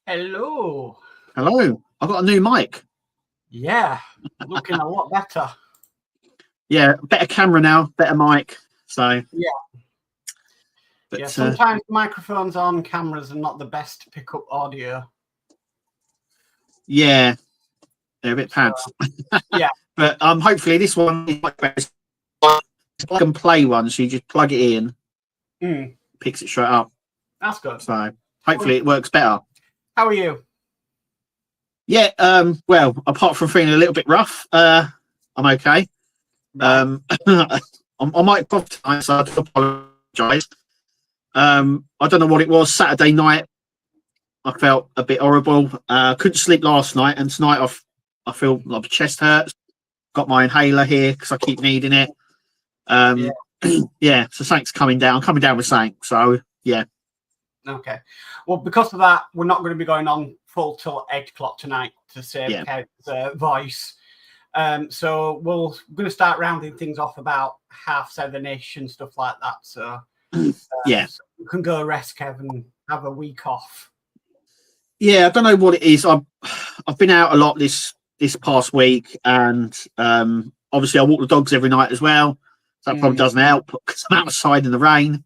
Hello. Hello. I've got a new mic. Yeah, looking a lot better. Yeah, better camera now, better mic. So yeah, but, yeah. Sometimes microphones on cameras are not the best to pick up audio. Yeah, they're a bit pants. Yeah, but hopefully this one is much better. Plug and play one, so you just plug it in, picks it straight up. That's good. So hopefully it works better. How are you? Yeah, well, apart from feeling a little bit rough, I'm okay. Right. I might cough tonight, so I do apologise. I don't know what it was. Saturday night, I felt a bit horrible. Couldn't sleep last night, and tonight I feel like my chest hurts. Got my inhaler here because I keep needing it. Yeah, so something's coming down with something. So yeah. Okay. Well, because of that, we're not going to be going on full till 8 o'clock tonight to save Kev's voice. So we're going to start rounding things off about 7:30 and stuff like that. So yeah, so you can go rest, Kev, and have a week off. Yeah, I don't know what it is. I've been out a lot this past week, and obviously I walk the dogs every night as well. So that probably doesn't help because I'm outside in the rain.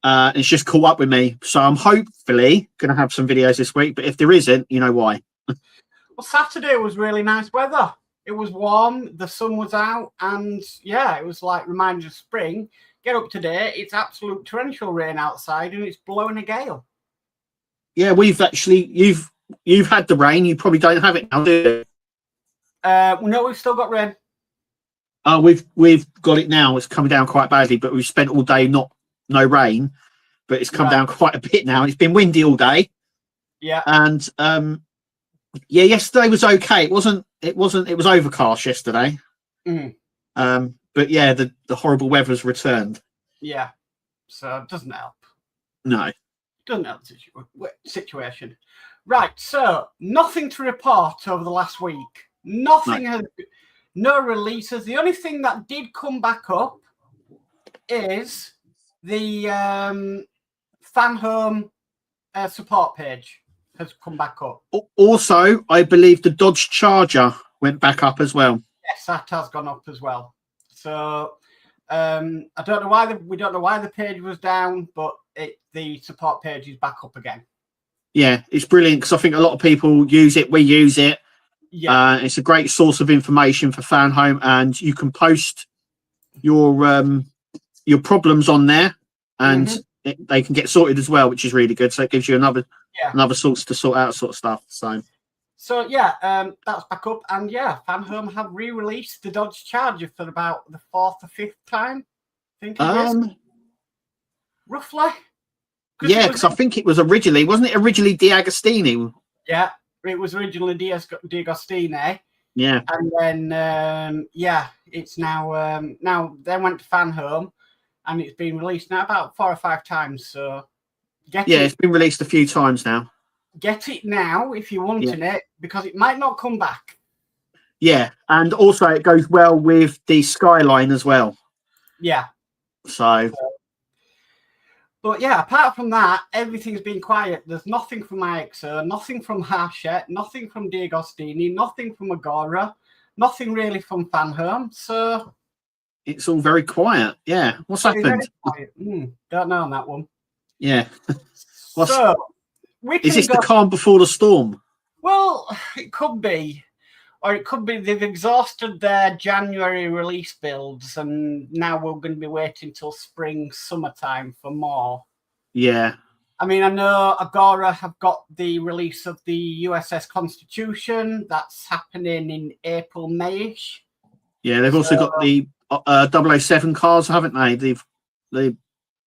It's just caught up with me. So I'm hopefully going to have some videos this week. But if there isn't, you know why. Well, Saturday was really nice weather. It was warm, the sun was out, and yeah, it was like reminder of spring. Get up today, it's absolute torrential rain outside, and it's blowing a gale. Yeah, we've actually you've had the rain. You probably don't have it now, do you? No, we've still got rain. Oh, we've got it now. It's coming down quite badly, but we've spent all day no rain, but it's come down quite a bit now. It's been windy all day. Yeah, and yeah, yesterday was okay. It was overcast yesterday. But yeah, the horrible weather's returned. Yeah, so it doesn't help. No, it doesn't help the situation. Right, so nothing to report over the last week. Nothing has, no releases. The only thing that did come back up is the fan home support page has come back up. Also, I believe the Dodge Charger went back up as well. Yes, that has gone up as well. So I don't know why we don't know why the page was down, but the support page is back up again. Yeah, it's brilliant because I think a lot of people use it. We use it. Yeah, it's a great source of information for fan home, and you can post your problems on there, and they can get sorted as well, which is really good. So it gives you another source to sort out sort of stuff. So yeah, that's back up, and yeah, Fan Home have re-released the Dodge Charger for about the 4th or 5th time. I think it is roughly. Yeah, because I think it was wasn't it originally D'Agostini? Yeah, it was originally D'Agostini. Yeah, and then it's now they went to Fan Home, and it's been released now about 4 or 5 times. So it's been released a few times now. Get it now if you want it, because it might not come back. Yeah, and also it goes well with the Skyline as well. Yeah. So. But yeah, apart from that, everything's been quiet. There's nothing from IXO, nothing from Hachette, nothing from D'Agostini, nothing from Agora, nothing really from Fan Home. So it's all very quiet. Yeah. What's happened? Don't know on that one. Yeah. Is this the calm before the storm? Well, it could be. Or it could be they've exhausted their January release builds, and now we're going to be waiting till spring, summertime for more. Yeah. I mean, I know Agora have got the release of the USS Constitution. That's happening in April, Mayish. Yeah, they've also got the 007 cars, haven't they? The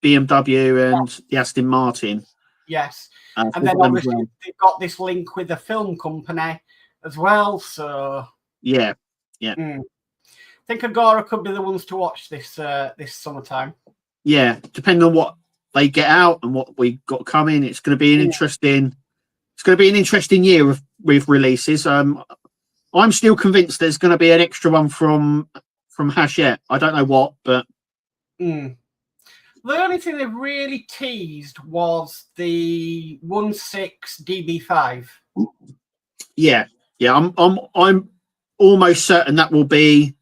BMW and the Aston Martin. Yes. And then obviously they've got this link with the film company as well. So yeah. I think Agora could be the ones to watch this summertime. Yeah, depending on what they get out and what we got coming, it's going to be an interesting. It's going to be an interesting year with releases. I'm still convinced there's going to be an extra one from Hachette. I don't know what, but The only thing they really teased was the 1.6 DB5. Yeah, I'm almost certain that will be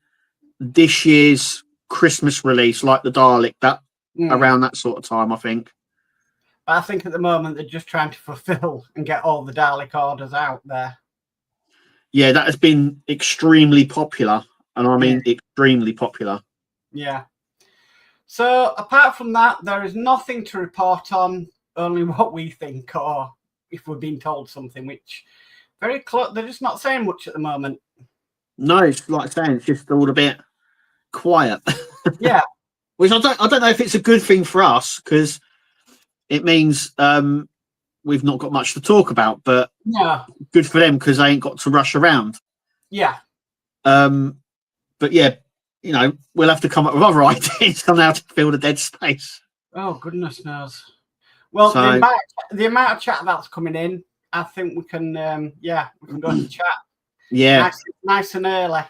this year's Christmas release, like the Dalek, that around that sort of time, I think. But I think at the moment they're just trying to fulfill and get all the Dalek orders out there. Yeah, that has been extremely popular, and I mean extremely popular. Yeah. So apart from that, there is nothing to report on, only what we think, or if we're being told something, which very close. They're just not saying much at the moment. No, it's like saying it's just all a bit quiet. Yeah. Which I don't know if it's a good thing for us, because it means we've not got much to talk about, but yeah, good for them because they ain't got to rush around. Yeah. But yeah, you know, we'll have to come up with other ideas on how to fill the dead space. Oh, goodness knows. Well, so, the amount of chat that's coming in, I think we can, we can go to chat. Yeah. Nice and early.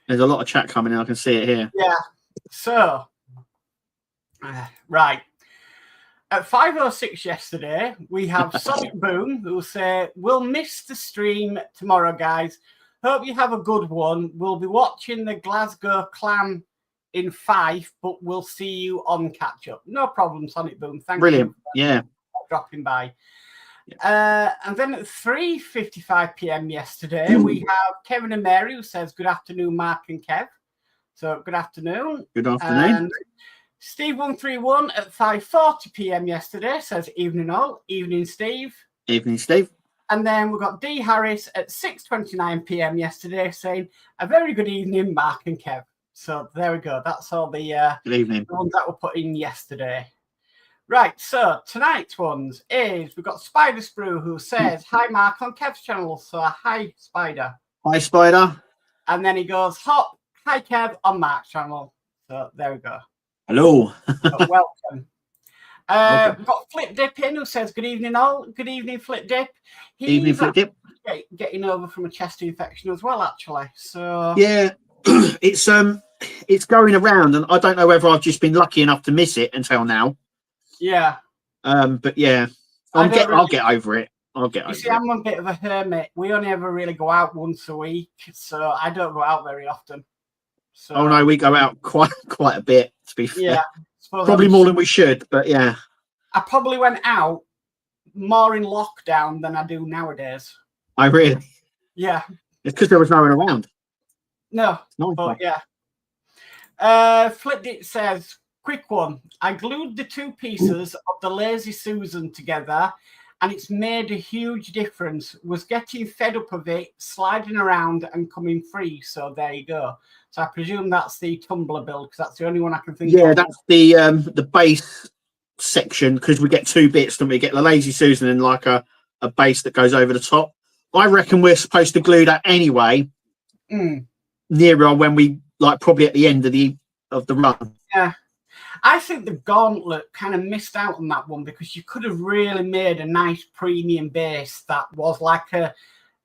There's a lot of chat coming in. I can see it here. Yeah. So, right. At 5:06 yesterday, we have Sonic Boom who say, "We'll miss the stream tomorrow, guys. Hope you have a good one. We'll be watching the Glasgow Clam in Fife, but we'll see you on catch up." No problem, Sonic Boom. Thank Brilliant. you for dropping by. And then at 3:55 p.m. yesterday, we have Kevin and Mary who says, "Good afternoon, Mark and Kev." So good afternoon. Good afternoon. And Steve131 at 5:40 p.m. yesterday says, "Evening all." Evening, Steve. Evening, Steve. And then we've got D Harris at 6:29 p.m. yesterday saying, "A very good evening, Mark and Kev." So there we go. That's all the good evening. The ones that were put in yesterday. Right, so tonight's ones is we've got Spider Sprue who says, "Hi Mark on Kev's channel." So hi Spider. Hi Spider. And then he goes, "Hop, hi Kev on Mark's channel." So there we go. Hello. Welcome. We've got Flip Dip in who says, "Good evening all." Good evening, Flip Dip. Evening, Flip Dip. Getting over from a chest infection as well, actually. So yeah, it's going around, and I don't know whether I've just been lucky enough to miss it until now. Yeah. But yeah, I'll get over it. I'll get over it. You see, I'm a bit of a hermit. We only ever really go out once a week, so I don't go out very often. So, oh no, we go out quite a bit, to be fair. Yeah. Probably more than we should, but yeah. I probably went out more in lockdown than I do nowadays. I really? Yeah. It's because there was no one around. No, but yeah. Flipdit says, "Quick one. I glued the two pieces of the Lazy Susan together and it's made a huge difference. Was getting fed up of it, sliding around and coming free. So there you go." So I presume that's the tumbler build because that's the only one I can think of. Yeah, that's the base section because we get two bits, don't we? Get the Lazy Susan and like a base that goes over the top. I reckon we're supposed to glue that anyway. Nearer when we probably at the end of the run. Yeah. I think the Gauntlet kind of missed out on that one because you could have really made a nice premium base that was like an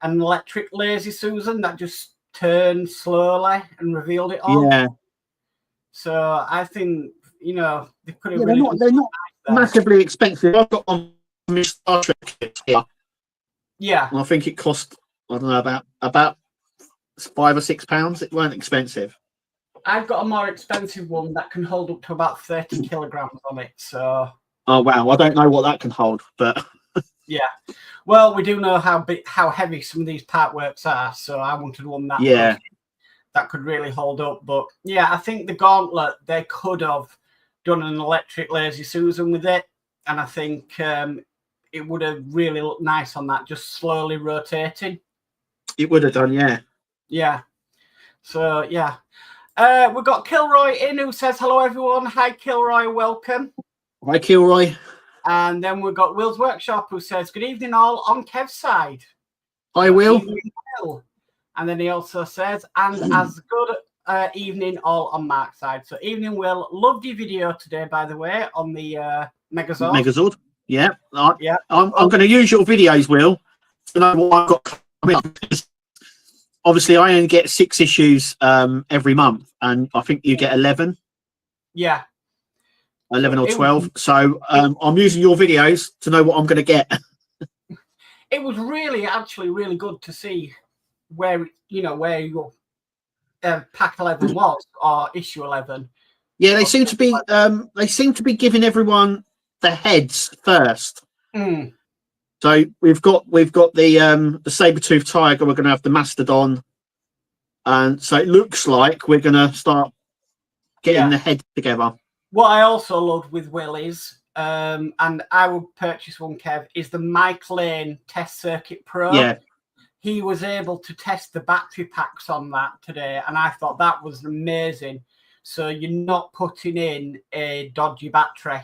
electric Lazy Susan that just turned slowly and revealed it all. Yeah. So I think, they could have they're not massively expensive. I've got on Star Trek kits here. Yeah. And I think it cost, I don't know, about £5 or £6. It weren't expensive. I've got a more expensive one that can hold up to about 30 kilograms on it. So. Oh wow! I don't know what that can hold, but. Yeah. Well, we do know how heavy some of these Partworks are, so I wanted one that could really hold up. But yeah, I think the Gauntlet, they could have done an electric Lazy Susan with it, and I think it would have really looked nice on that, just slowly rotating. It would have done, yeah. Yeah. So yeah. We've got Kilroy in who says, "Hello everyone." Hi Kilroy, welcome. Hi Kilroy. And then we've got Will's Workshop who says, "Good evening all on Kev's side." Hi Will. Will. And then he also says, "And as good evening all on Mark's side." So evening Will. Loved your video today, by the way, on the Megazord. Megazord. Yeah. Yeah. I'm going to use your videos, Will, to know what I've got coming up. Obviously, I only get 6 issues every month, and I think you get 11. Yeah. 11 or 12. So I'm using your videos to know what I'm going to get. It was actually really good to see where your pack 11 was, or issue 11. Yeah, they seem to be giving everyone the heads first. Mm. So we've got the saber-toothed tiger. We're going to have the mastodon, and so it looks like we're going to start getting the heads together. What I also loved with Will is, and I would purchase one, Kev, is the Mike Lane Test Circuit Pro. Yeah. He was able to test the battery packs on that today, and I thought that was amazing. So you're not putting in a dodgy battery.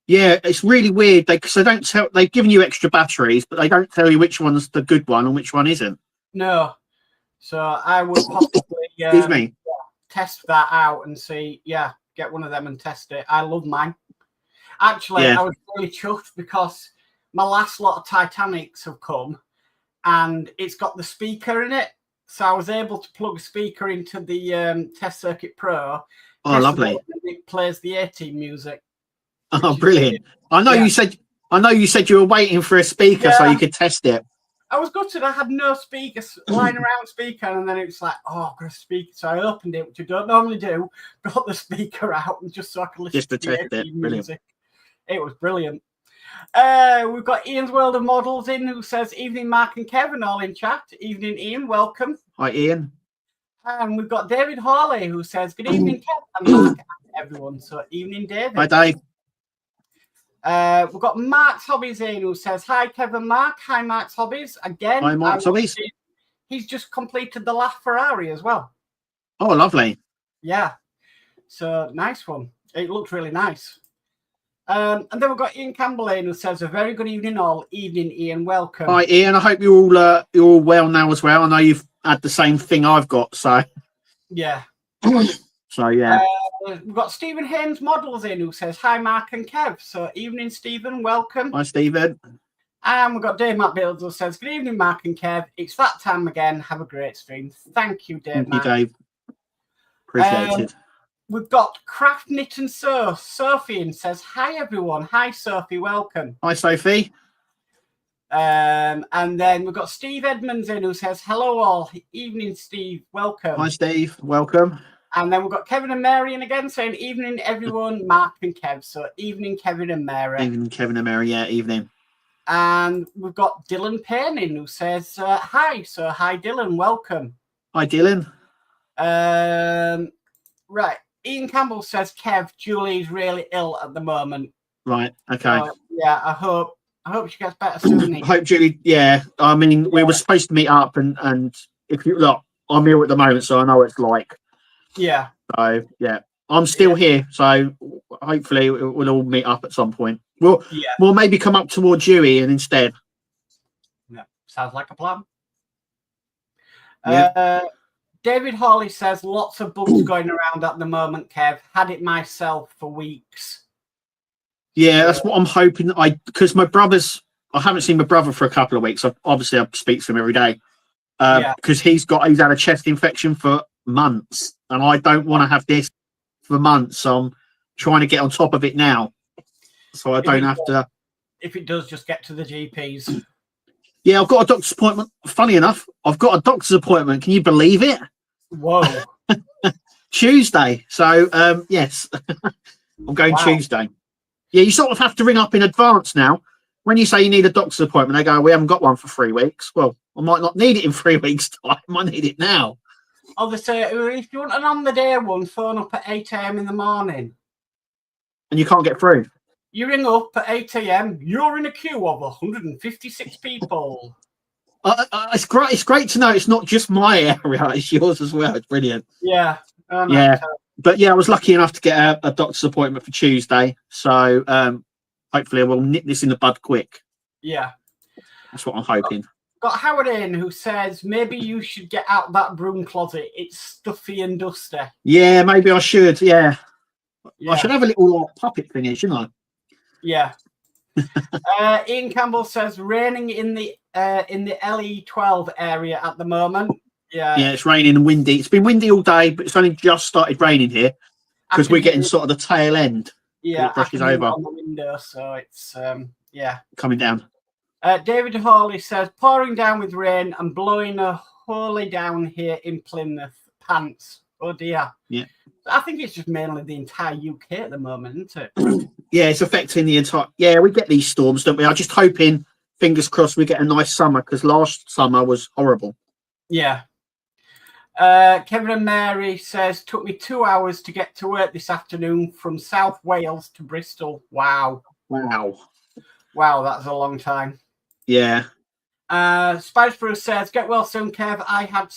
Yeah, it's really weird. They've given you extra batteries, but they don't tell you which one's the good one and which one isn't. No. So I would possibly test that out and see, get one of them and test it. I love mine. Actually, I was really chuffed because my last lot of Titanics have come and it's got the speaker in it. So I was able to plug a speaker into the Test Circuit Pro. Oh, lovely. And it plays the A-Team music. Oh, brilliant. I know you said you were waiting for a speaker so you could test it. I was gutted. I had no speakers lying around speaker, and then it was like, oh, I've got a speaker. So I opened it, which I don't normally do, got the speaker out, and just so I could listen to test it. Music. It was brilliant. We've got Ian's World of Models in, who says, evening, Mark and Kevin, all in chat. Evening, Ian. Welcome. Hi, Ian. And we've got David Hawley, who says, good evening, Kevin and Mark and everyone. So evening, David. Hi, Dave. We've got Mark's Hobbies in, who says, hi, Kevin, Mark. Hi, Mark's Hobbies. Again, hi, Mark's Hobbies. He's just completed the last Ferrari as well. Oh, lovely. Yeah. So, nice one. It looks really nice. And then we've got Ian Campbell in, who says, a very good evening all. Evening, Ian. Welcome. Hi, Ian. I hope you're all well now as well. I know you've had the same thing I've got, so. Yeah. So, yeah. We've got Stephen Haynes Models in, who says, hi, Mark and Kev. So, evening, Stephen. Welcome. Hi, Stephen. And we've got Dave Matt Builds, who says, good evening, Mark and Kev. It's that time again. Have a great stream. Thank you, Dave. Thank you, Dave. Appreciate it. We've got Craft Knit and Sew. Sophie in says, hi, everyone. Hi, Sophie. Welcome. Hi, Sophie. And then we've got Steve Edmonds in, who says, hello, all. Evening, Steve. Welcome. Hi, Steve. Welcome. And then we've got Kevin and Mary in again saying, evening, everyone, Mark and Kev. So, evening, Kevin and Mary. Evening, Kevin and Mary. Yeah, evening. And we've got Dylan Payne in, who says, hi. So, hi, Dylan. Welcome. Hi, Dylan. Right. Ian Campbell says, Kev, Julie's really ill at the moment. Right. Okay. Yeah, I hope she gets better soon. I hope Julie. Yeah. I mean, we were supposed to meet up, and if you look, I'm ill at the moment, so I know what it's like. Yeah. So yeah, I'm still here. So hopefully we'll all meet up at some point. We'll maybe come up towards Dewey and instead. Yeah, sounds like a plan. Yeah. David Hawley says lots of bugs going around at the moment, Kev. Had it myself for weeks. Yeah, that's what I'm hoping. Because my brother's, I haven't seen my brother for a couple of weeks. Obviously, I speak to him every day. Because he's had a chest infection for months, and I don't want to have this for months. So I'm trying to get on top of it now, so I don't have to. If it does, just get to the GPs. Yeah, I've got a doctor's appointment. Funny enough, I've got a doctor's appointment. Can you believe it? Whoa. Tuesday. So yes, I'm going Tuesday. Yeah, you sort of have to ring up in advance now. When you say you need a doctor's appointment, they go, we haven't got one for 3 weeks. Well, I might not need it in 3 weeks' time. I might need it now. Oh, they say, if you want an on-the-day one, phone up at 8 a.m. in the morning. And you can't get through. You ring up at 8 a.m., you're in a queue of 156 people. It's great. It's great to know it's not just my area; it's yours as well. It's brilliant. Yeah. Oh, no, yeah. But yeah, I was lucky enough to get a doctor's appointment for Tuesday. So hopefully, I will nip this in the bud quick. Yeah. That's what I'm hoping. Got Howard in, who says maybe you should get out that broom closet. It's stuffy and dusty. Yeah, maybe I should. Yeah. I should have a little puppet thingy, shouldn't I? Yeah. Ian Campbell says raining in the LE12 area at the moment. Yeah. Yeah, it's raining and windy. It's been windy all day, but it's only just started raining here. because we're getting sort of the tail end. Yeah, it brushes over on the window, so it's yeah, coming down. David Hawley says pouring down with rain and blowing a holy down here in Plymouth. Pants. Oh dear. Yeah. I think it's just mainly the entire UK at the moment, isn't it? Yeah, it's affecting the entire. Yeah, we get these storms, don't we? I'm just hoping, fingers crossed, we get a nice summer because last summer was horrible. Yeah. Kevin and Mary says took me 2 hours to get to work this afternoon from South Wales to Bristol. Wow. That's a long time. Yeah. Spider says get well soon, Kev. I had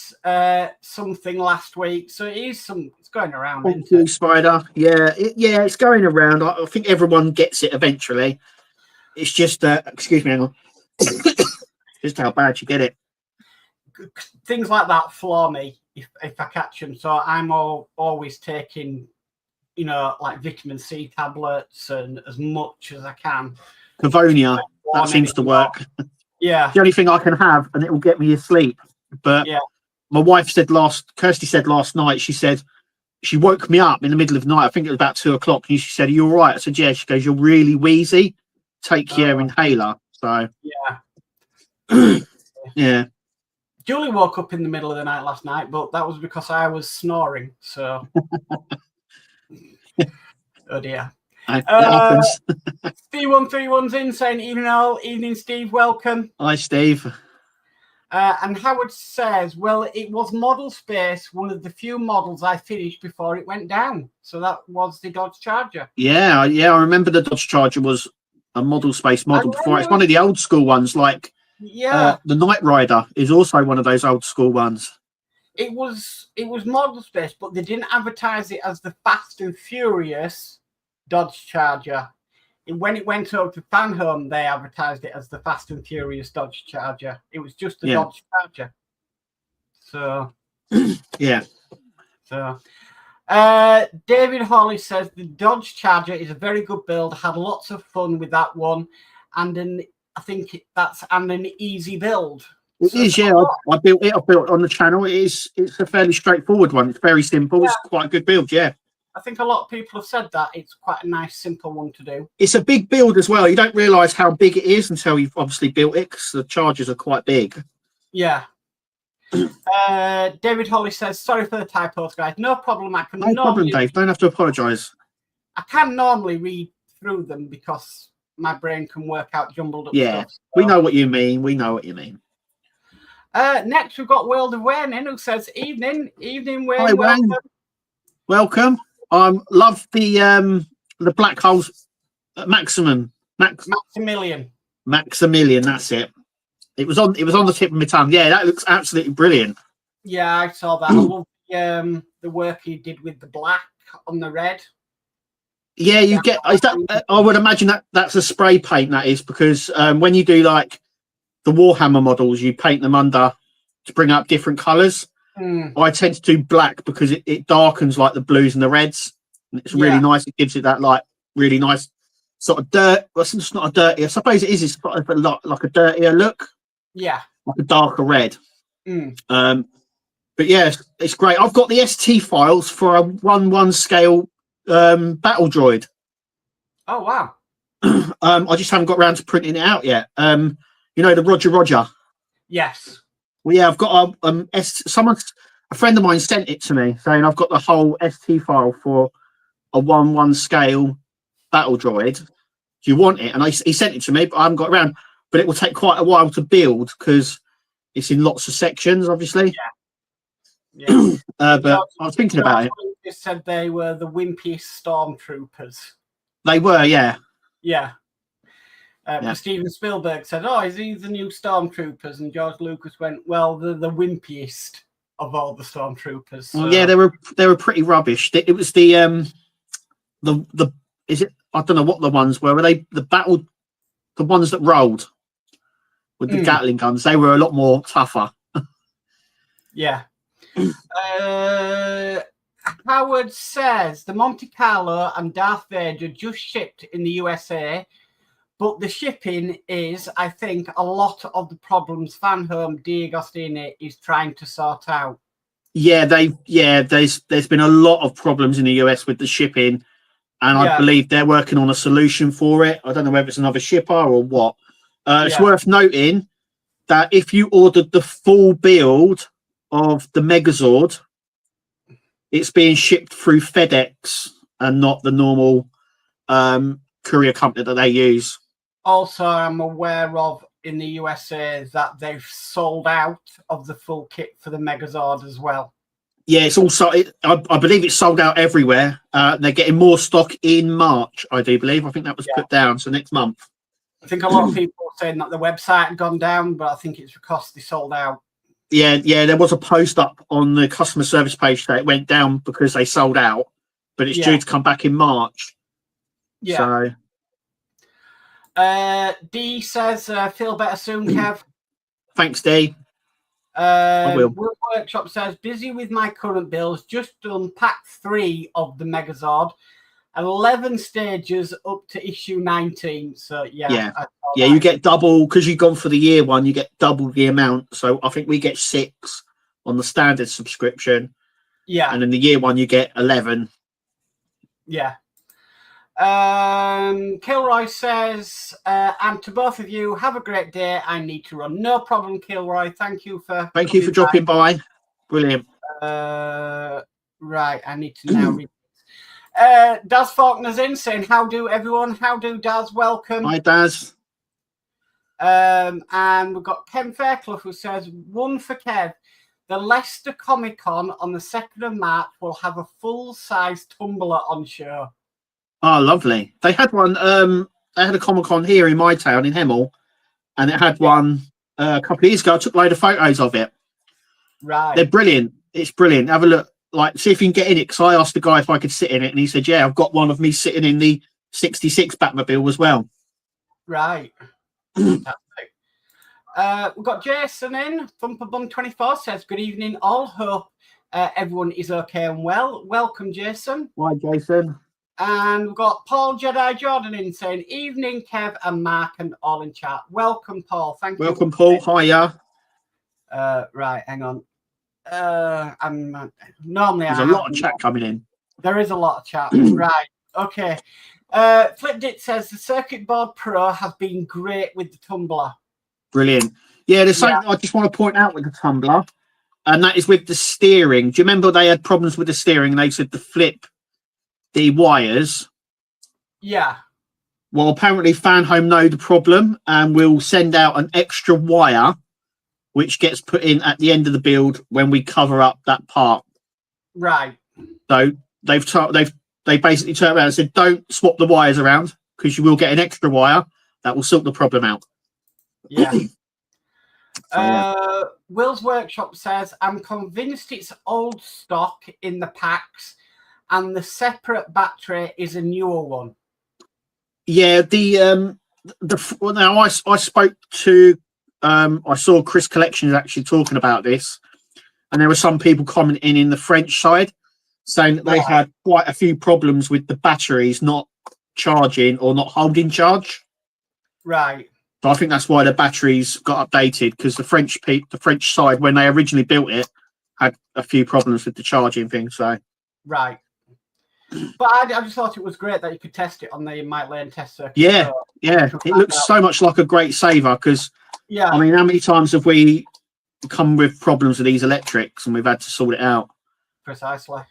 something last week, so it's going around. Thank you, Spider. Yeah, it's going around. I think everyone gets it eventually. It's just excuse me, hang on. Just how bad you get it. Things like that floor me if I catch them. So I'm always taking, like vitamin C tablets and as much as I can. Cavonia, that seems to work. Yeah. The only thing I can have, and it will get me asleep. But yeah. My wife said Kirsty said last night, she said, she woke me up in the middle of the night. I think it was about 2 o'clock. And she said, "Are you all right?" I said, "Yeah." She goes, "You're really wheezy. Take your inhaler." So, yeah. Yeah. Julie woke up in the middle of the night last night, but that was because I was snoring. So, oh dear. Steve131's in saying, evening, Steve. Welcome. Hi, Steve. And Howard says, well, it was Model Space, one of the few models I finished before it went down. So that was the Dodge Charger. Yeah. I remember the Dodge Charger was a Model Space model before. It's one of the old school ones, like the Knight Rider is also one of those old school ones. It was Model Space, but they didn't advertise it as the Fast and Furious Dodge Charger. When it went over to Fan Home, they advertised it as the Fast and Furious Dodge Charger. It was just the Dodge Charger. So, yeah. So, David Hawley says the Dodge Charger is a very good build. Had lots of fun with that one, and I think that's an easy build. It is, yeah. I built it. I built it on the channel. It's a fairly straightforward one. It's very simple. Yeah. It's quite a good build, yeah. I think a lot of people have said that it's quite a nice, simple one to do. It's a big build as well. You don't realise how big it is until you've obviously built it, because the Chargers are quite big. Yeah. David Holly says, sorry for the typos, guys. No problem. No problem, Dave. Don't have to apologise. I can normally read through them because my brain can work out jumbled up stuff. So. We know what you mean. Next, we've got World of Wayne in, who says, evening, Wayne. Hi, Wayne. Welcome. Love the black holes. Maximilian. That's it. It was on the tip of my tongue. Yeah, that looks absolutely brilliant. Yeah, I saw that. I love the work he did with the black on the red. Yeah, you get. Is that? I would imagine that's a spray paint. That is because when you do like the Warhammer models, you paint them under to bring up different colours. I tend to do black because it darkens like the blues and the reds. And it's really nice. It gives it that like really nice sort of dirt. Well, it's not a dirty. I suppose it is. It's got a lot like a dirtier look. Yeah, like a darker red. But yeah, it's great. I've got the ST files for a 1/1 scale battle droid. Oh wow. I just haven't got around to printing it out yet. You know the Roger. Yes. Well, yeah, I've got a friend of mine sent it to me saying I've got the whole ST file for a 1/1 scale battle droid. Do you want it? And he sent it to me, but I haven't got around. But it will take quite a while to build because it's in lots of sections, obviously. Yeah. But I was thinking about it. They said they were the wimpiest stormtroopers. They were, yeah. Yeah. Steven Spielberg said, "Oh, is these the new stormtroopers?" And George Lucas went, "Well, they're the wimpiest of all the stormtroopers." So. Well, yeah, they were pretty rubbish. It was the is it? I don't know what the ones were. Were they the ones that rolled with the Gatling guns? They were a lot more tougher. Yeah. Howard says the Monte Carlo and Darth Vader just shipped in the USA. But the shipping is, I think, a lot of the problems Fan Home D'Agostini is trying to sort out. There's been a lot of problems in the US with the shipping, and I believe they're working on a solution for it. I don't know whether it's another shipper or what. It's worth noting that if you ordered the full build of the Megazord, it's being shipped through FedEx and not the normal courier company that they use. Also, I'm aware of in the USA that they've sold out of the full kit for the Megazord as well. Yeah, it's also, I believe it's sold out everywhere. They're getting more stock in March, I do believe. I think that was put down, so next month. I think a lot of people were saying that the website had gone down, but I think it's because they sold out. Yeah, there was a post up on the customer service page that it went down because they sold out, but it's due to come back in March. Yeah. So. D says, feel better soon, Kev. Thanks, D. I will. Will Workshop says, busy with my current builds, just done pack 3 of the Megazord, 11 stages up to issue 19. So, you get double, because you've gone for the year one, you get double the amount. So I think we get 6 on the standard subscription. Yeah. And in the year one, you get 11. Yeah. Kilroy says, and to both of you, have a great day. I need to run. No problem, Kilroy. Thank you for dropping by. Brilliant. Right, I need to now read. Daz Faulkner's in saying, how do everyone? How do Daz? Welcome. Hi, Daz. And we've got Ken Fairclough who says, one for Kev. The Leicester Comic Con on the 2nd of March will have a full-size tumbler on show. Oh, lovely. They had one. They had a Comic-Con here in my town, in Hemel, and it had one a couple of years ago. I took a load of photos of it. Right. They're brilliant. It's brilliant. Have a look. Like, see if you can get in it, because I asked the guy if I could sit in it, and he said, yeah, I've got one of me sitting in the 66 Batmobile as well. Right. Fantastic. We've got Jason in. Thumperbum24 says, good evening all. Hope everyone is okay and well. Welcome, Jason. Hi, Jason. And we've got Paul Jedi Jordan in saying, evening, Kev and Mark and all in chat. Welcome, Paul. Thank you. Welcome, Paul. Hiya. Right, hang on. Normally there's a lot of chat coming in. There is a lot of chat. Right. Okay. Flipdit says the Circuit Board Pro has been great with the tumbler. Brilliant. Yeah, there's something I just want to point out with the tumbler, and that is with the steering. Do you remember they had problems with the steering and they said to flip the wires? Yeah. Well, apparently Fanhome know the problem and will send out an extra wire which gets put in at the end of the build when we cover up that part. Right. So they basically turned around and said, don't swap the wires around because you will get an extra wire that will sort the problem out. Yeah. Will's Workshop says, I'm convinced it's old stock in the packs and the separate battery is a newer one. Yeah, now I spoke to I saw Chris Collections actually talking about this, and there were some people commenting in the French side saying that they had quite a few problems with the batteries not charging or not holding charge. Right. So I think that's why the batteries got updated, because the French side, when they originally built it, had a few problems with the charging thing. So right. But I just thought it was great that you could test it on the Mike Lane test circuit. Yeah, it looks so much like a great saver, because I mean, how many times have we come with problems with these electrics and we've had to sort it out? Precisely.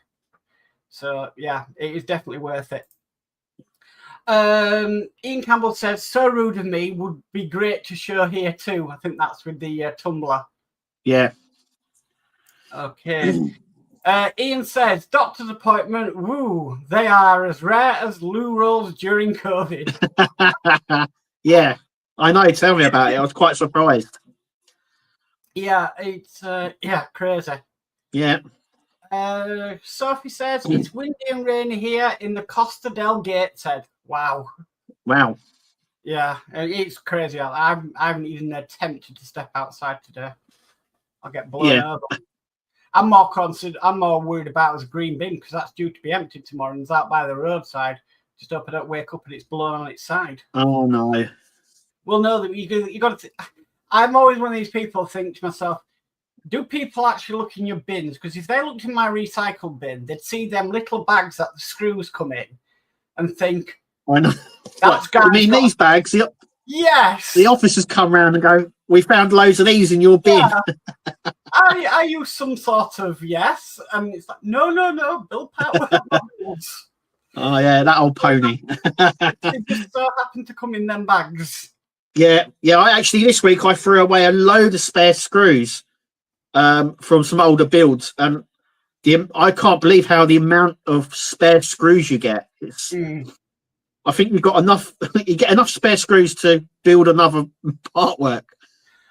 So yeah, it is definitely worth it. Ian Campbell says, so rude of me, would be great to show here too. I think that's with the tumbler. Yeah. Okay. Ian says, doctor's appointment, woo, they are as rare as loo rolls during COVID. Yeah, I know. Tell me about it. I was quite surprised. Yeah, it's crazy. Yeah. Sophie says, it's windy and rainy here in the Costa del Gateshead. Wow. Yeah, it's crazy. I haven't even attempted to step outside today. I'll get blown over. I'm more worried about as a green bin, because that's due to be emptied tomorrow and it's out by the roadside. Just hope I don't wake up and it's blown on its side. Oh no. Well, no, that you got to. I'm always one of these people who think to myself, do people actually look in your bins? Because if they looked in my recycle bin, they'd see them little bags that the screws come in and think, I know. That's I mean, these bags, yes. the officers come round and go, we found loads of these in your bin. Yeah. Are you some sort of yes? And it's like, no, Bill Partwork. Oh, yeah, that old pony. They just so happen to come in them bags. Yeah. I actually, this week, I threw away a load of spare screws from some older builds. And I can't believe how the amount of spare screws you get. I think you've got enough, you get enough spare screws to build another Partwork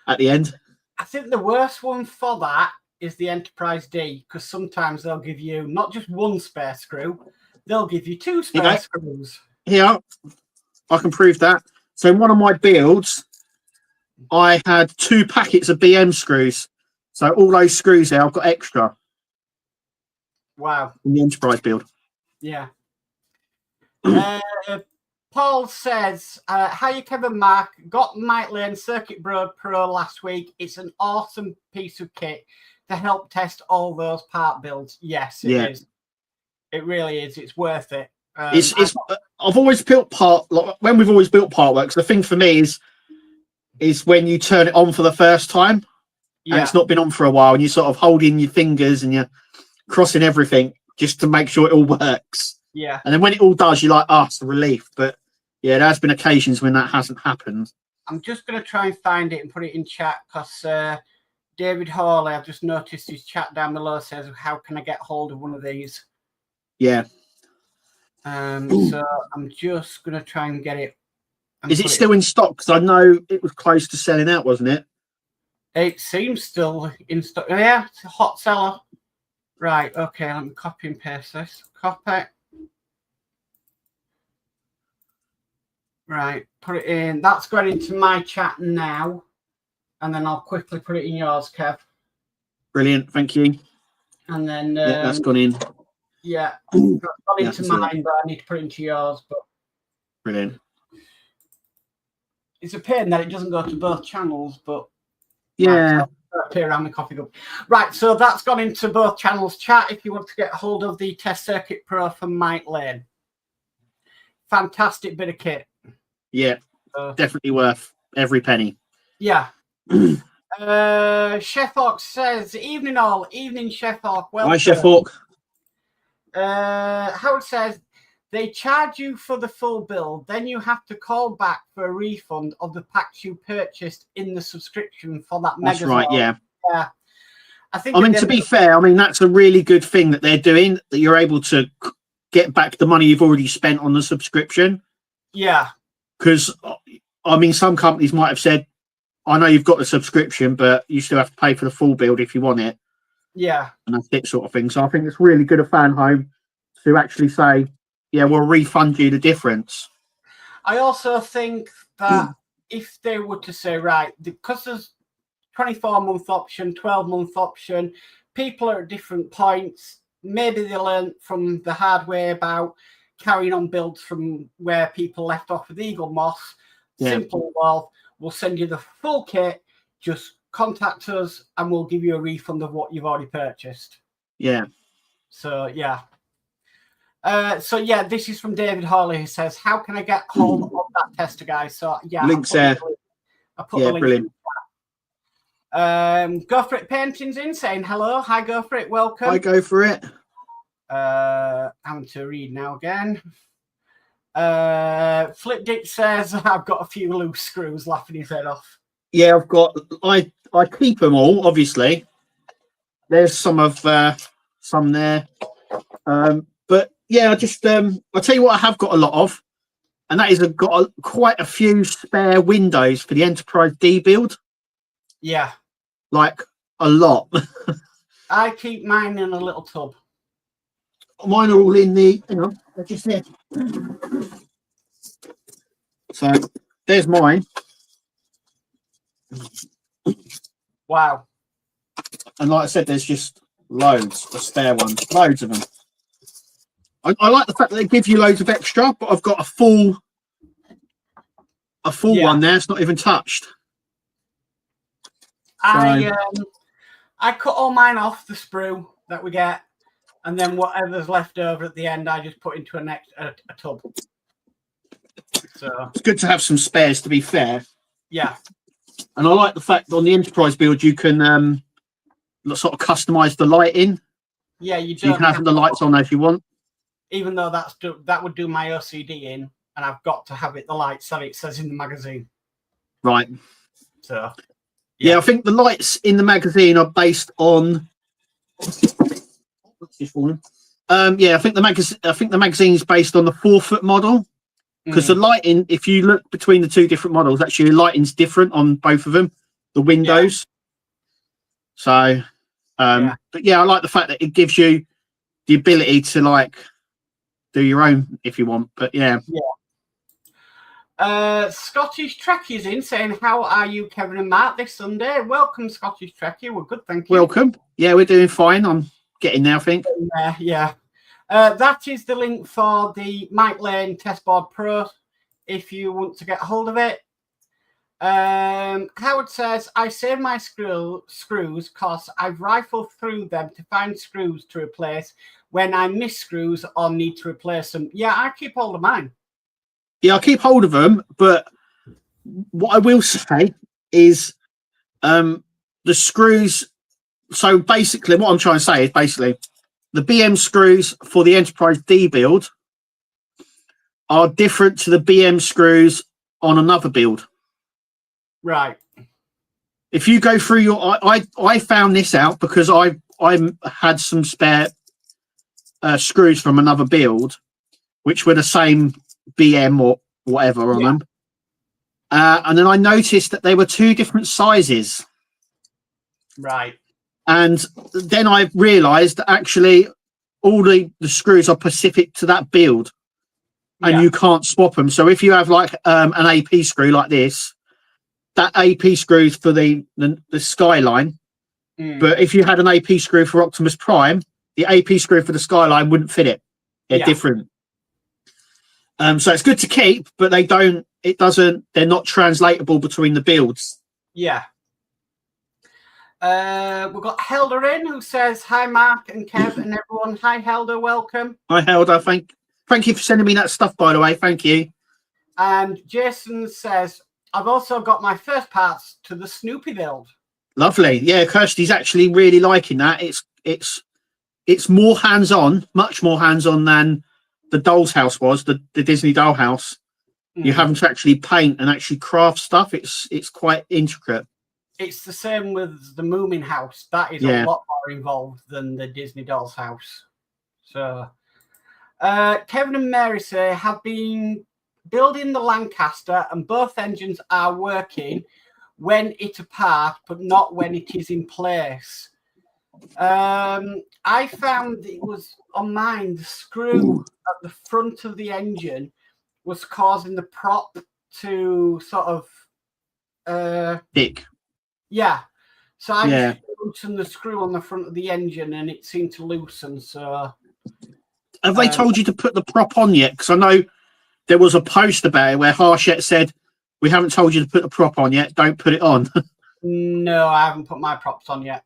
at the end. I think the worst one for that is the Enterprise D, because sometimes they'll give you not just one spare screw, they'll give you 2 spare screws. Yeah, I can prove that. So in one of my builds, I had 2 packets of BM screws. So all those screws there, I've got extra. Wow. In the Enterprise build. Yeah. Paul says, hiya Kevin Mark, got Mike Lane Circuit Board Pro last week. It's an awesome piece of kit to help test all those part builds. Yes, it is. It really is. It's worth it. I've always built when we've always built Partworks, the thing for me is when you turn it on for the first time and it's not been on for a while and you're sort of holding your fingers and you're crossing everything just to make sure it all works. Yeah. And then when it all does, you're like, it's a relief. But yeah, there has been occasions when that hasn't happened. I'm just going to try and find it and put it in chat because David Hawley, I've just noticed his chat down below says, how can I get hold of one of these? Yeah. So I'm just going to try and get it. Is it still in stock? Because I know it was close to selling out, wasn't it? It seems still in stock. Yeah, it's a hot seller. Right, okay, let me copy and paste this. Copy. Right, put it in. That's going into my chat now. And then I'll quickly put it in yours, Kev. Brilliant, thank you. And then... that's gone in. Yeah, it's gone into mine, but I need to put it into yours. But brilliant. It's a pain that it doesn't go to both channels, but... Yeah. Appear around the coffee cup. Right, so that's gone into both channels chat if you want to get hold of the Test Circuit Pro from Mike Lane. Fantastic bit of kit. Yeah, definitely worth every penny. Yeah. Chef Hawk says, evening all, evening Chef Hawk. Well, hi Chef Hawk. Howard says, they charge you for the full bill, then you have to call back for a refund of the packs you purchased in the subscription for that mega. That's right, yeah. Yeah. I mean, to be fair, I mean, that's a really good thing that they're doing, that you're able to get back the money you've already spent on the subscription. Yeah. Because, I mean, some companies might have said, I know you've got the subscription, but you still have to pay for the full build if you want it. Yeah. And that's it sort of thing. So I think it's really good of Fan Home to actually say, yeah, we'll refund you the difference. I also think that if they were to say, right, because there's 24-month option, 12-month option, people are at different points. Maybe they learn from the hard way about carrying on builds from where people left off with Eagle Moss. Yeah. Simple, well, we'll send you the full kit. Just contact us and we'll give you a refund of what you've already purchased. Yeah. So, yeah. This is from David Hawley who says, how can I get hold of that tester, guys? So, yeah. Links there. I put the link brilliant. Go for it. Paintings in saying hello. Hi, go for it. Welcome. I go for it. Having to read now again. Flip Dick says, I've got a few loose screws, laughing his head off. Yeah, I keep them all, obviously. There's some there. But yeah, I just I'll tell you what I have got a lot of, and that is I've got quite a few spare windows for the Enterprise D build. Yeah. Like a lot. I keep mine in a little tub. Mine are all in the, they're just there. So there's mine. Wow. And like I said, there's just loads of spare ones, loads of them. I like the fact that they give you loads of extra, but I've got a full one there. It's not even touched. I I cut all mine off the sprue that we get, and then whatever's left over at the end, I just put into a tub. So it's good to have some spares, to be fair. Yeah. And I like the fact that on the Enterprise build, you can sort of customize the lighting. Yeah, you can have the lights on as you want. Even though that would do my OCD in, and I've got to have the lights that it says in the magazine. Right. So. Yeah, I think the lights in the magazine are based on. Yeah, I think the magazine is based on the 4-foot model, because the lighting, if you look between the two different models, actually the lighting's different on both of them, the windows. So, but yeah, I like the fact that it gives you the ability to like do your own if you want. But yeah. Scottish Trekkie's in saying, "How are you, Kevin and Mark, this Sunday?" Welcome, Scottish Trekkie. We're good, thank you. Welcome. Yeah, we're doing fine. I'm getting there, I think. Yeah. That is the link for the Mike Lane Testboard Pro if you want to get hold of it. Howard says, "I save my screws because I've rifled through them to find screws to replace when I miss screws or need to replace them." Yeah, I keep hold of mine. Yeah, I keep hold of them, but what I will say is the screws. So basically, what I'm trying to say is basically the BM screws for the Enterprise D build are different to the BM screws on another build. Right. If you go through your, I found this out because I had some spare screws from another build, which were the same BM or whatever on them, and then I noticed that they were 2 different sizes. Right. And then I realised that actually all the screws are specific to that build, and you can't swap them. So if you have like an AP screw like this, that AP screw is for the Skyline. But if you had an AP screw for Optimus Prime, the AP screw for the Skyline wouldn't fit it. They're different. So it's good to keep, but they're not translatable between the builds. Yeah. We've got Helder in who says, "Hi, Mark and Kev and everyone." Hi, Helder. Welcome. Hi, Helder. Thank you for sending me that stuff, by the way. Thank you. And Jason says, "I've also got my first parts to the Snoopy build." Lovely. Yeah, Kirsty's actually really liking that. It's more hands-on, much more hands-on than the Doll's House was, the Disney Doll House. You're having to actually paint and actually craft stuff. It's quite intricate. It's the same with the Moomin House. That is a lot more involved than the Disney Doll's House. So, Kevin and Mary say, "Have been building the Lancaster and both engines are working when it's apart, but not when it is in place." I found it was on mine, the screw at the front of the engine was causing the prop to sort of thick. Yeah. So I just loosened the screw on the front of the engine and it seemed to loosen. So have they told you to put the prop on yet? Because I know there was a post about it where Harshette said, "We haven't told you to put the prop on yet. Don't put it on." No, I haven't put my props on yet.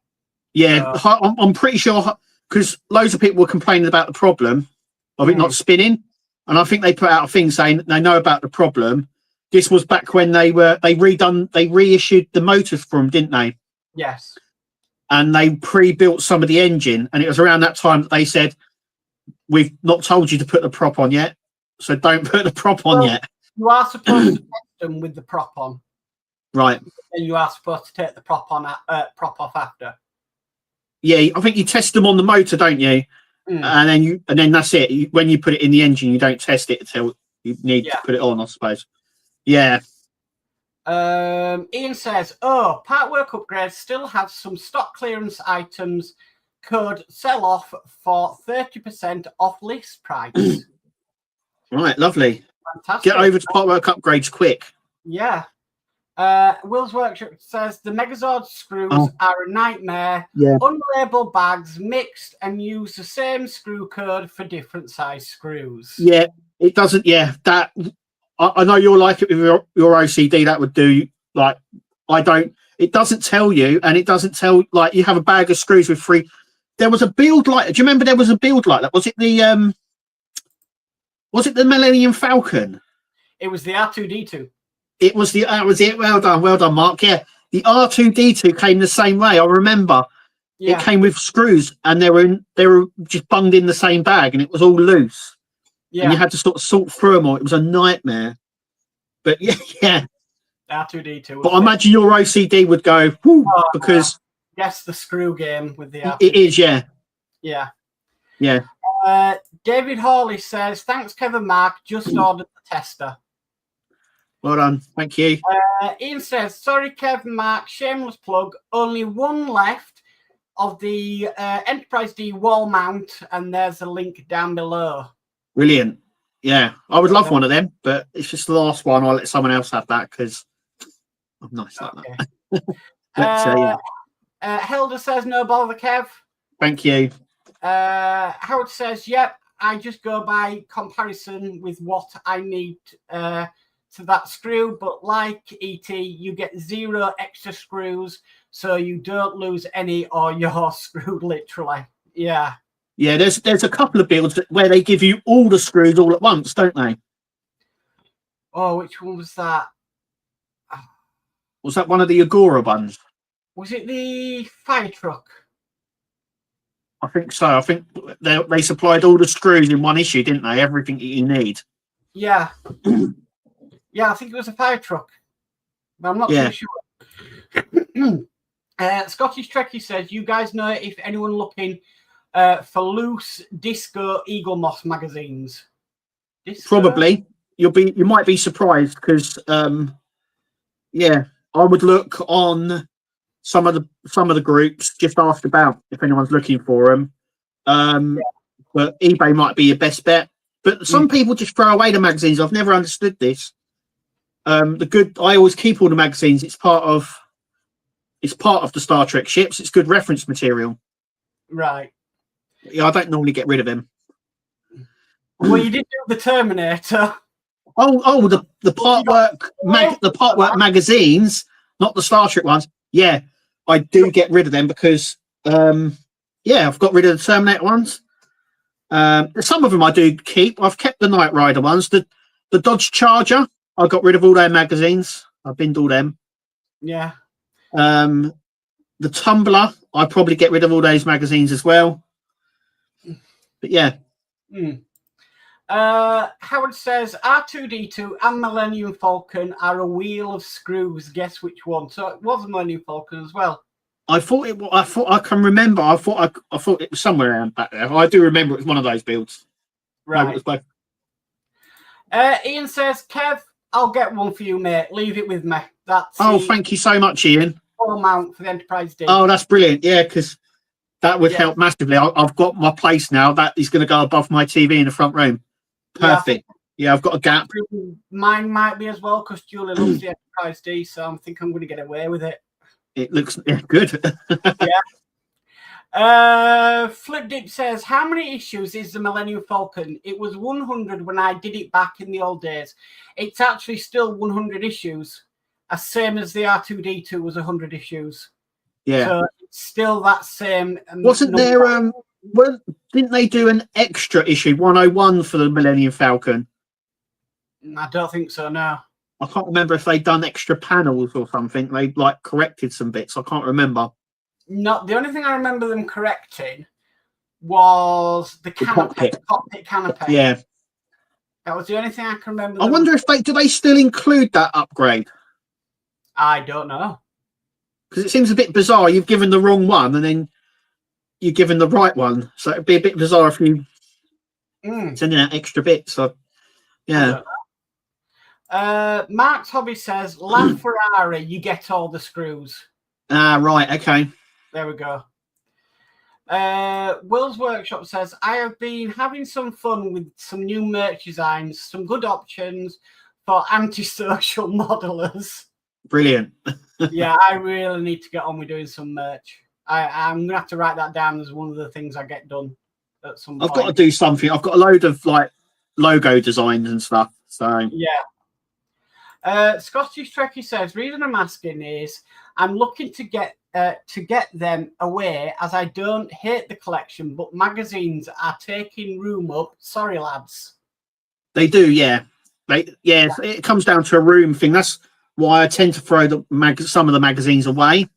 Yeah, I'm pretty sure, because loads of people were complaining about the problem of it not spinning, and I think they put out a thing saying they know about the problem. This was back when they reissued the motors for them, didn't they? Yes. And they pre-built some of the engine, and it was around that time that they said, "We've not told you to put the prop on yet, so don't put the prop on yet." You are supposed to test them with the prop on, right? And you are supposed to take the prop off after. Yeah, I think you test them on the motor, don't you? And then that's it. When you put it in the engine, you don't test it until you need to put it on, I suppose. Yeah. Ian says, "Oh, Partwork upgrades still have some stock clearance items could sell off for 30% off list price." Right, lovely. Fantastic. Get over to Partwork upgrades quick. Yeah. Will's Workshop says the Megazord screws are a nightmare. Unlabeled bags mixed and use the same screw code for different size screws. Yeah, it doesn't. Yeah, that I know you're like it with your OCD. That would do. Like, I don't. it doesn't tell you, and it doesn't tell, like, you have a bag of screws with 3. There was a build like, do you remember there was a build like that? Was it the Millennium Falcon? It was the R2D2. It was the, that was it. Well done, Mark. Yeah, the R2D2 came the same way. I remember. Yeah. It came with screws, and they were just bunged in the same bag, and it was all loose. Yeah. And you had to sort of sort through them all. It was a nightmare. But yeah. R2D2. But I imagine your OCD would go, whoo, because yes, the screw game with the R2D2. It is, yeah. Yeah. Yeah. David Hawley says, thanks, Kevin Mark. Just ordered the tester. Well done. Thank you. Ian says, sorry, Kevin Mark, shameless plug. Only one left of the Enterprise D wall mount, and there's a link down below. Brilliant. Yeah, I would love one of them, but it's just the last one. I'll let someone else have that because I'm nice like that. But, Helder says, no bother, Kev. Thank you. Howard says, yep, I just go by comparison with what I need to that screw, but like ET, you get 0 extra screws, so you don't lose any, or you're screwed literally. Yeah. Yeah, there's a couple of builds where they give you all the screws all at once, don't they? Oh, which one was that? Was that one of the Agora ones? Was it the fire truck? I think so. I think they supplied all the screws in one issue, didn't they? Everything that you need. Yeah. Yeah, I think it was a fire truck. But I'm not too sure. Scottish Trekkie says, you guys know if anyone looking for loose disco Eagle Moss magazines? Probably. You might be surprised because yeah, I would look on some of the groups, just ask about if anyone's looking for them. But eBay might be your best bet. But some people just throw away the magazines. I've never understood this. I always keep all the magazines. It's part of the Star Trek ships. It's good reference material. Right. Yeah, I don't normally get rid of them. Well, you did do the Terminator. Oh, the Partwork magazines, not the Star Trek ones. Yeah, I do get rid of them because I've got rid of the Terminator ones. Some of them I do keep. I've kept the Knight Rider ones. The Dodge Charger, I got rid of all their magazines. I binned all them. Yeah. The Tumbler, I probably get rid of all those magazines as well. But yeah. Howard says R2D2 and Millennium Falcon are a wheel of screws. Guess which one? So it was a Millennium Falcon as well. I thought I can remember. I thought it was somewhere around back there. I do remember it was one of those builds. Right. No, it was both. Ian says, Kev, I'll get one for you, mate. Leave it with me. Thank you so much, Ian. Full mount for the Enterprise D. Oh, that's brilliant. Yeah, because that would help massively. I've got my place now. That is going to go above my TV in the front room. Perfect. Yeah, I've got a gap. Mine might be as well because Julie loves the Enterprise D, so I think I'm going to get away with it. It looks good. Flip Dip says, how many issues is the Millennium Falcon? It was 100 when I did it back in the old days. It's actually still 100 issues, as same as the R2D2 was 100 issues. Yeah. So it's still that same. Wasn't there didn't they do an extra issue 101 for the Millennium Falcon? I don't think so, no. I can't remember if they'd done extra panels or something. They corrected some bits. I can't remember. Not the only thing I remember them correcting was the cockpit canopy. Yeah, that was the only thing I can remember. I wonder if do they still include that upgrade? I don't know, because it seems a bit bizarre. You've given the wrong one, and then you're given the right one. So it'd be a bit bizarre if you sending out extra bits. So yeah. Mark's Hobby says, LaFerrari, you get all the screws. Right, okay. There we go. Will's Workshop says, I have been having some fun with some new merch designs, some good options for antisocial modelers. Brilliant. Yeah, I really need to get on with doing some merch. I'm going to have to write that down as one of the things I get done at some point. I've got to do something. I've got a load of logo designs and stuff. So yeah. Scottish Trekkie says, reason I'm asking is I'm looking to get them away as I don't hate the collection, but magazines are taking room up. Sorry, lads. They do, yeah. It comes down to a room thing. That's why I tend to throw some of the magazines away.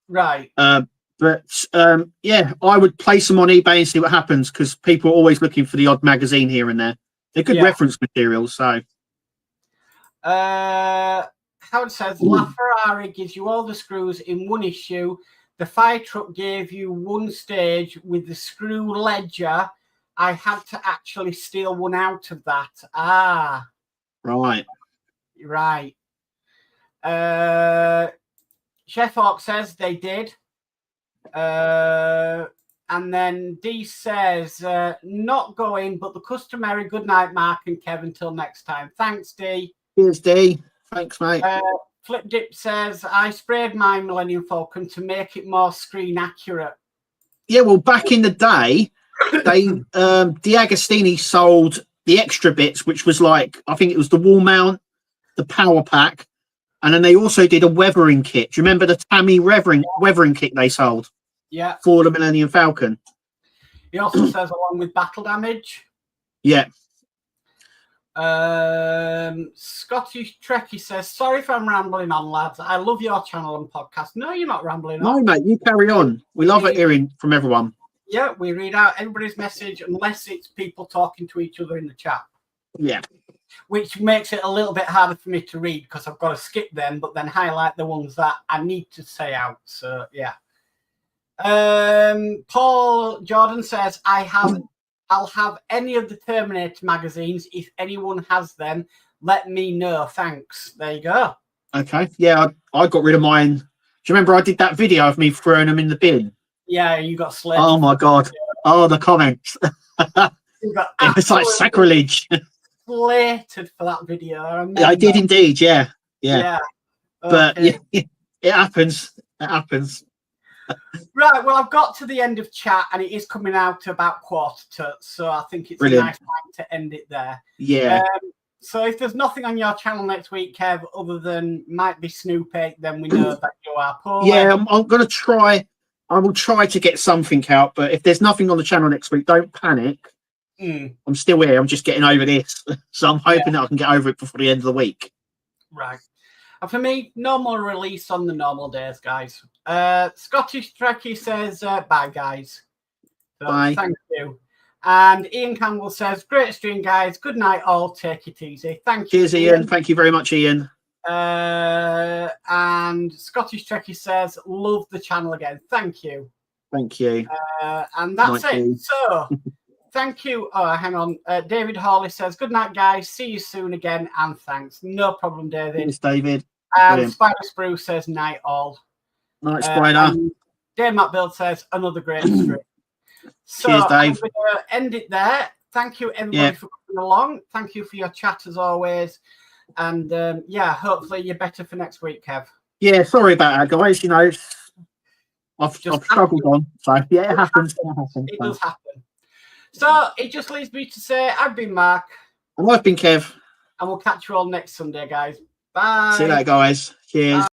Right. But I would place them on eBay and see what happens because people are always looking for the odd magazine here and there. They're good reference materials. So, Howard says, LaFerrari gives you all the screws in one issue. The fire truck gave you one stage with the screw ledger. I had to actually steal one out of that. Right. Chef Hawk says they did. And then D says, not going, but the customary good night, Mark and Kevin, till next time. Thanks, D. Cheers, D. Thanks, mate. Flip Dip says, I sprayed my Millennium Falcon to make it more screen accurate. Yeah, well, back in the day, D'Agostini sold the extra bits, which was like, I think it was the wall mount, the power pack, and then they also did a weathering kit. Do you remember the Tammy weathering kit they sold? Yeah. For the Millennium Falcon. He also says along with battle damage. Yeah. Scottish Trekkie says, sorry if I'm rambling on, lads. I love your channel and podcast. No, you're not rambling on. No, mate, you carry on. We love it hearing from everyone. Yeah, we read out everybody's message unless it's people talking to each other in the chat. Yeah. Which makes it a little bit harder for me to read because I've got to skip them, but then highlight the ones that I need to say out. So, yeah. Paul Jordan says, I'll have any of the Terminator magazines. If anyone has them, let me know. Thanks. There you go. Okay. Yeah, I got rid of mine. Do you remember I did that video of me throwing them in the bin? Yeah, you got slated. Oh my god. Oh, the comments. It was like sacrilege. Slated for that video. I did indeed, yeah. Okay. But yeah, it happens. It happens. Right, well, I've got to the end of chat and it is coming out to about 1:45, so I think it's Brilliant. A nice time to end it there. Yeah. So if there's nothing on your channel next week, Kev, other than might be Snoopy, then we know that you are poorly. Yeah, I'm going to try. I will try to get something out, but if there's nothing on the channel next week, don't panic. I'm still here. I'm just getting over this. So I'm hoping that I can get over it before the end of the week. Right. And for me, normal release on the normal days, guys. Scottish Trekkie says, bye, guys. So, bye. Thank you. And Ian Campbell says, great stream, guys. Good night, all. Take it easy. Thank you. Cheers, Ian. Thank you very much, Ian. And Scottish Trekkie says, love the channel again. Thank you. Thank you. And that's it. So, thank you. Oh, hang on. David Hawley says, good night, guys. See you soon again. And thanks. No problem, David. Thanks, David. And Spider Spruce says, night, all. Night, Spider. Dave Matt Build says, another great stream. So, cheers, Dave. I'm going to end it there. Thank you, everybody, for coming along. Thank you for your chat, as always. And, yeah, hopefully you're better for next week, Kev. Yeah, sorry about that, guys. You know, I've struggled on. So, yeah, it happens. It does happen. So, it just leaves me to say, I've been Mark. And I've been Kev. And we'll catch you all next Sunday, guys. Bye. See you later, guys. Cheers. Bye.